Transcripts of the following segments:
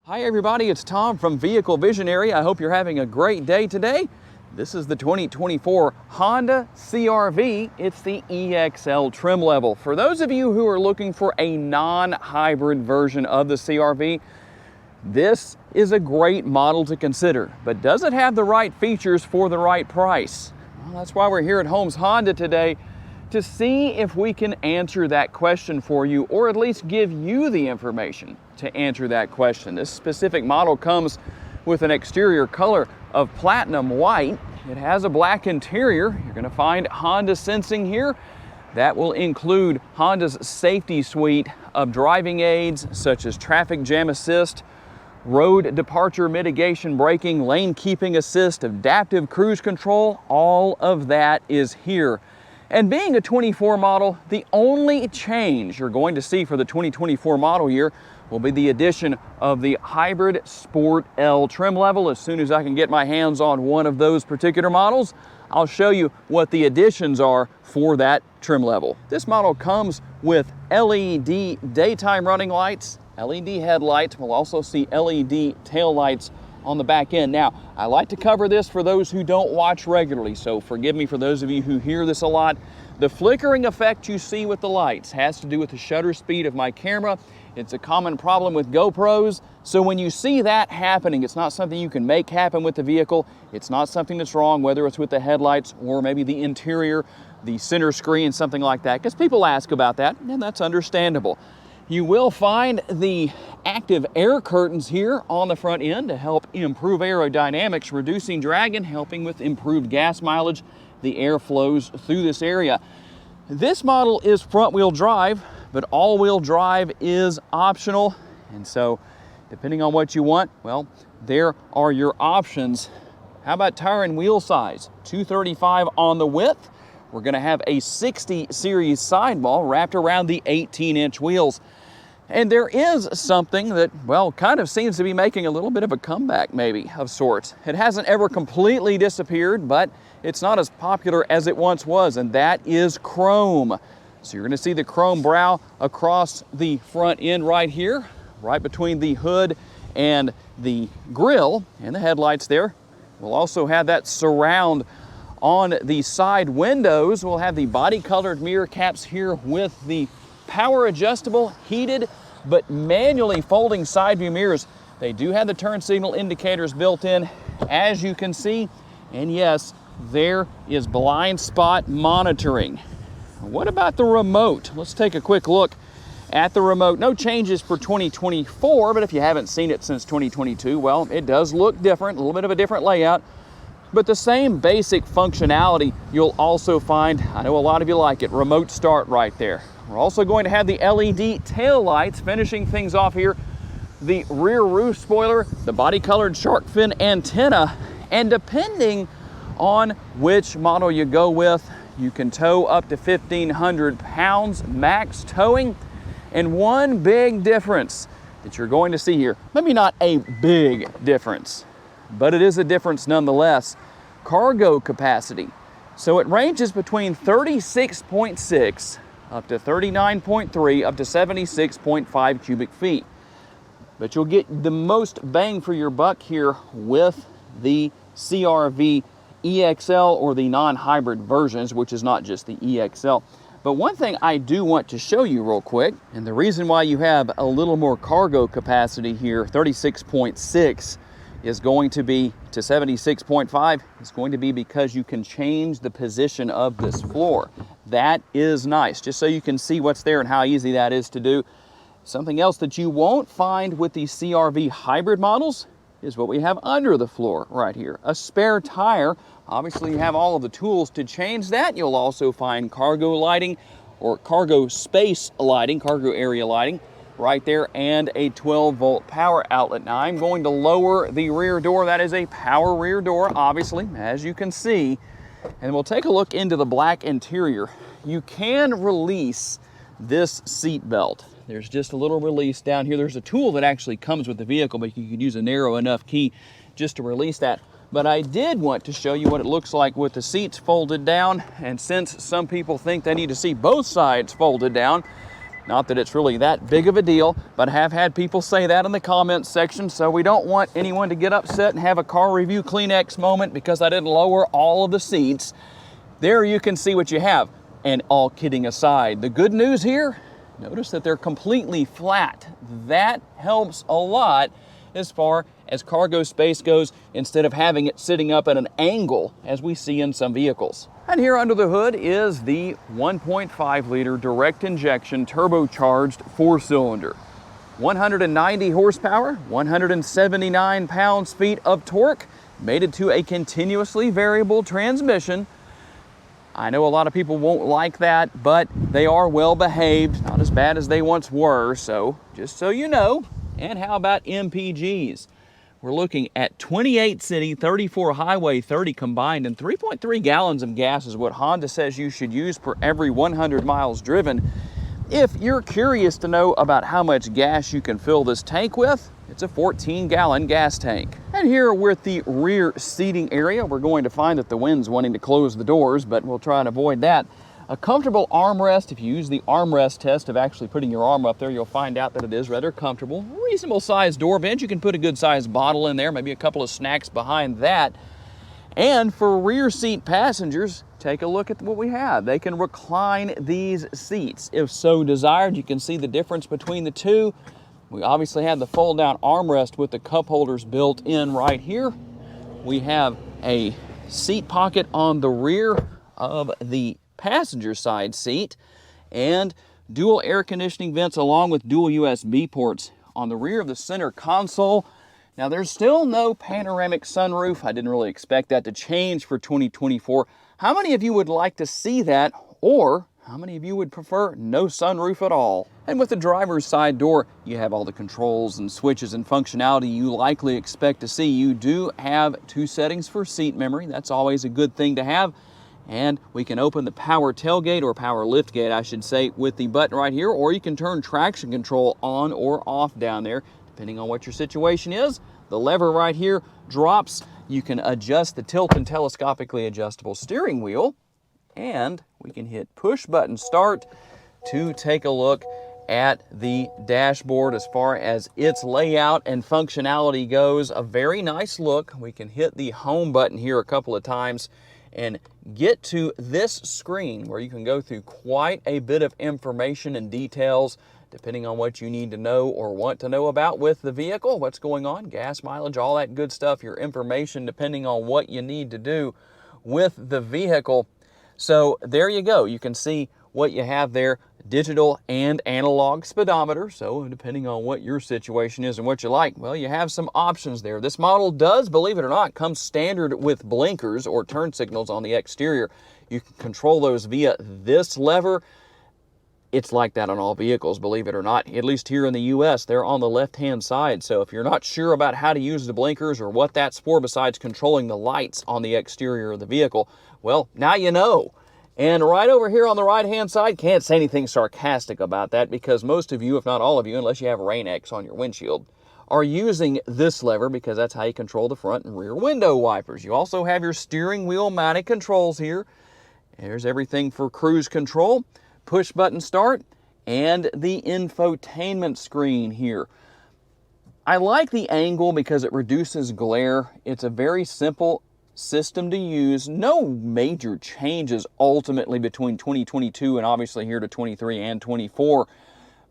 Hi everybody, it's Tom from Vehicle Visionary. I hope you're having a great day today. This is the 2024 Honda CR-V. It's the EXL trim level. For those of you who are looking for a non-hybrid version of the CR-V, this is a great model to consider. But does it have the right features for the right price? Well, that's why we're here at Holmes Honda today, to see if we can answer that question for you, or at least give you the information to answer that question. This specific model comes with an exterior color of platinum white. It has a black interior. You're going to find Honda sensing here. That will include Honda's safety suite of driving aids such as traffic jam assist, road departure mitigation braking, lane keeping assist, adaptive cruise control. All of that is here. And being a 24 model, the only change you're going to see for the 2024 model year will be the addition of the Hybrid Sport L trim level. As soon as I can get my hands on one of those particular models, I'll show you what the additions are for that trim level. This model comes with LED daytime running lights, LED headlights. We'll also see LED tail lights on the back end. Now, I like to cover this for those who don't watch regularly, so forgive me for those of you who hear this a lot. The flickering effect you see with the lights has to do with the shutter speed of my camera. It's a common problem with GoPros, so when you see that happening, it's not something you can make happen with the vehicle. It's not something that's wrong, whether it's with the headlights or maybe the interior, the center screen, something like that, because people ask about that, and that's understandable. You will find the active air curtains here on the front end to help improve aerodynamics, reducing drag and helping with improved gas mileage. The air flows through this area. This model is front-wheel drive, but all-wheel drive is optional. And so, depending on what you want, well, there are your options. How about tire and wheel size? 235 on the width. We're going to have a 60 series sidewall wrapped around the 18-inch wheels. And there is something that, well, kind of seems to be making a little bit of a comeback, maybe, of sorts. It hasn't ever completely disappeared, but it's not as popular as it once was, and that is chrome. So you're going to see the chrome brow across the front end right here, right between the hood and the grille and the headlights there. We'll also have that surround on the side windows. We'll have the body-colored mirror caps here with the power adjustable, heated, but manually folding side view mirrors. They do have the turn signal indicators built in, as you can see. And yes, there is blind spot monitoring. What about the remote? Let's take a quick look at the remote. No changes for 2024, but if you haven't seen it since 2022, well, it does look different, a little bit of a different layout. But the same basic functionality you'll also find. I know a lot of you like it. Remote start right there. We're also going to have the LED tail lights, finishing things off here. The rear roof spoiler, the body-colored shark fin antenna, and depending on which model you go with, you can tow up to 1,500 pounds max towing. And one big difference that you're going to see here, maybe not a big difference, but it is a difference nonetheless. Cargo capacity. So it ranges between 36.6 up to 39.3 up to 76.5 cubic feet. But you'll get the most bang for your buck here with the CR-V EXL, or the non-hybrid versions, which is not just the EXL. But one thing I do want to show you real quick, and the reason why you have a little more cargo capacity here, 36.6 is going to be to 76.5, is going to be because you can change the position of this floor. That is nice, just so you can see what's there and how easy that is to do. Something else that you won't find with the CR-V hybrid models is what we have under the floor right here, a spare tire. Obviously you have all of the tools to change that. You'll also find cargo lighting, or cargo space lighting, cargo area lighting right there, and a 12-volt power outlet. Now I'm going to lower the rear door. That is a power rear door, obviously, as you can see. And we'll take a look into the black interior. You can release this seat belt. There's just a little release down here. There's a tool that actually comes with the vehicle, but you could use a narrow enough key just to release that. But I did want to show you what it looks like with the seats folded down. And since some people think they need to see both sides folded down, Not that it's really that big of a deal, but I have had people say that in the comments section, so we don't want anyone to get upset and have a car review Kleenex moment because I didn't lower all of the seats. There you can see what you have. And all kidding aside, the good news here, notice that they're completely flat. That helps a lot as far as cargo space goes, instead of having it sitting up at an angle as we see in some vehicles. And here under the hood is the 1.5 liter direct injection turbocharged 4-cylinder. 190 horsepower, 179 pounds-feet of torque, mated to a continuously variable transmission. I know a lot of people won't like that, but they are well behaved, not as bad as they once were, so just so you know. And how about MPGs? We're looking at 28 city, 34 highway, 30 combined, and 3.3 gallons of gas is what Honda says you should use per every 100 miles driven. If you're curious to know about how much gas you can fill this tank with, it's a 14-gallon gas tank. And here with the rear seating area, we're going to find that the wind's wanting to close the doors, but we'll try and avoid that. A comfortable armrest. If you use the armrest test of actually putting your arm up there, you'll find out that it is rather comfortable. Reasonable sized door bench. You can put a good sized bottle in there, maybe a couple of snacks behind that. And for rear seat passengers, take a look at what we have. They can recline these seats. If so desired, you can see the difference between the two. We obviously have the fold down armrest with the cup holders built in right here. We have a seat pocket on the rear of the passenger side seat, and dual air conditioning vents along with dual USB ports on the rear of the center console. Now there's still no panoramic sunroof. I didn't really expect that to change for 2024. How many of you would like to see that, or how many of you would prefer no sunroof at all? And with the driver's side door, you have all the controls and switches and functionality you likely expect to see. You do have 2 settings for seat memory. That's always a good thing to have. And we can open the power tailgate, or power lift gate, I should say, with the button right here, or you can turn traction control on or off down there, depending on what your situation is. The lever right here drops. You can adjust the tilt and telescopically adjustable steering wheel, and we can hit push button start to take a look at the dashboard as far as its layout and functionality goes. A very nice look. We can hit the home button here a couple of times and get to this screen where you can go through quite a bit of information and details depending on what you need to know or want to know about with the vehicle, what's going on, gas mileage, all that good stuff, your information depending on what you need to do with the vehicle. So there you go. You can see what you have there, digital and analog speedometer. So depending on what your situation is and what you like, well, you have some options there. This model does, believe it or not, come standard with blinkers or turn signals on the exterior. You can control those via this lever. It's like that on all vehicles, believe it or not. At least here in the US, they're on the left-hand side. So if you're not sure about how to use the blinkers or what that's for besides controlling the lights on the exterior of the vehicle, well, now you know. And right over here on the right-hand side, can't say anything sarcastic about that because most of you, if not all of you, unless you have Rain-X on your windshield, are using this lever because that's how you control the front and rear window wipers. You also have your steering wheel mounted controls here. There's everything for cruise control, push button start, and the infotainment screen here. I like the angle because it reduces glare. It's a very simple system to use. No major changes ultimately between 2022 and obviously here to 23 and 24,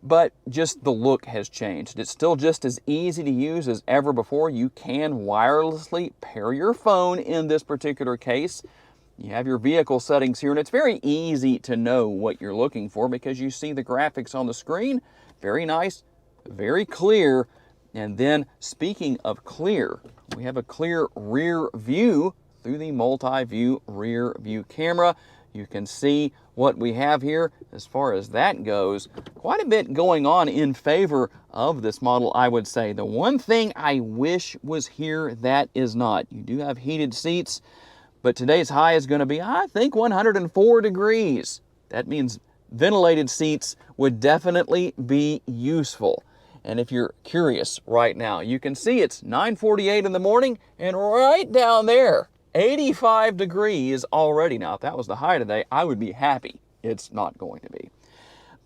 but just the look has changed. It's still just as easy to use as ever before. You can wirelessly pair your phone in this particular case. You have your vehicle settings here, and it's very easy to know what you're looking for because you see the graphics on the screen. Very nice, very clear. And then speaking of clear, we have a clear rear view through the multi-view rear view camera. You can see what we have here as far as that goes. Quite a bit going on in favor of this model, I would say. The one thing I wish was here that is not. You do have heated seats, but today's high is going to be, I think, 104 degrees. That means ventilated seats would definitely be useful. And if you're curious right now, you can see it's 9:48 in the morning, and right down there, 85 degrees already. Now, if that was the high today, I would be happy. It's not going to be.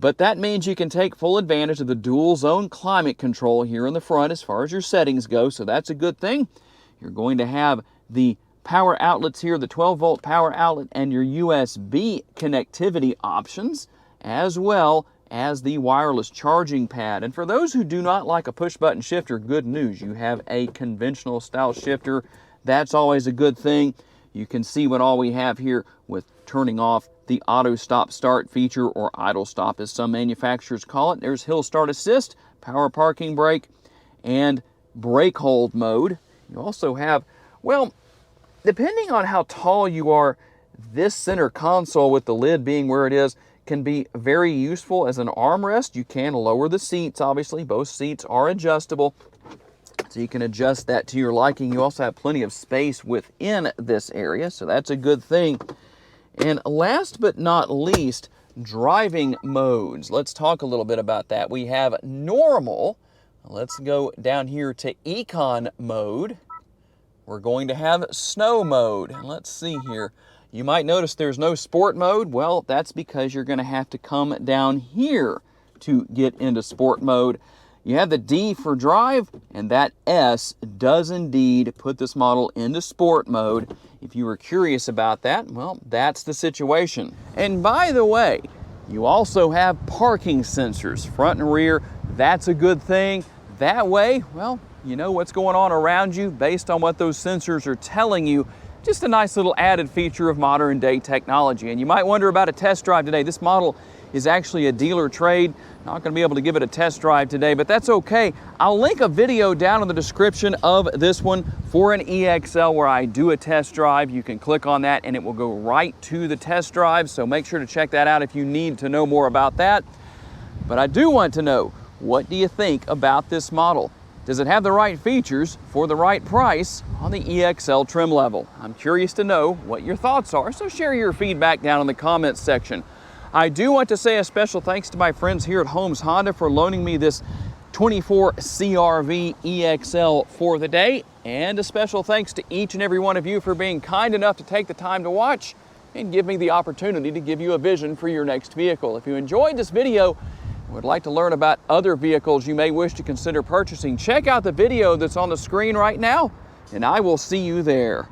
But that means you can take full advantage of the dual zone climate control here in the front as far as your settings go, so that's a good thing. You're going to have the power outlets here, the 12-volt power outlet and your USB connectivity options, as well as the wireless charging pad. And for those who do not like a push-button shifter, good news, you have a conventional style shifter. That's always a good thing. You can see what all we have here with turning off the auto stop start feature, or idle stop as some manufacturers call it. There's hill start assist, power parking brake, and brake hold mode. You also have, well, depending on how tall you are, this center console with the lid being where it is can be very useful as an armrest. You can lower the seats, obviously. Both seats are adjustable, so you can adjust that to your liking. You also have plenty of space within this area, so that's a good thing. And last but not least, driving modes. Let's talk a little bit about that. We have normal. Let's go down here to econ mode. We're going to have snow mode. Let's see here. You might notice there's no sport mode. Well, that's because you're going to have to come down here to get into sport mode. You have the D for drive, and that S does indeed put this model into sport mode. If you were curious about that, well, that's the situation. And by the way, you also have parking sensors, front and rear. That's a good thing. That way, well, you know what's going on around you based on what those sensors are telling you. Just a nice little added feature of modern day technology. And you might wonder about a test drive today. This model is actually a dealer trade. Not going to be able to give it a test drive today, but that's okay. I'll link a video down in the description of this one for an EXL where I do a test drive. You can click on that and it will go right to the test drive, so make sure to check that out if you need to know more about that. But I do want to know, what do you think about this model? Does it have the right features for the right price on the EXL trim level? I'm curious to know what your thoughts are, so share your feedback down in the comments section. I do want to say a special thanks to my friends here at Holmes Honda for loaning me this 24 CRV EXL for the day, and a special thanks to each and every one of you for being kind enough to take the time to watch and give me the opportunity to give you a vision for your next vehicle. If you enjoyed this video and would like to learn about other vehicles you may wish to consider purchasing, check out the video that's on the screen right now, and I will see you there.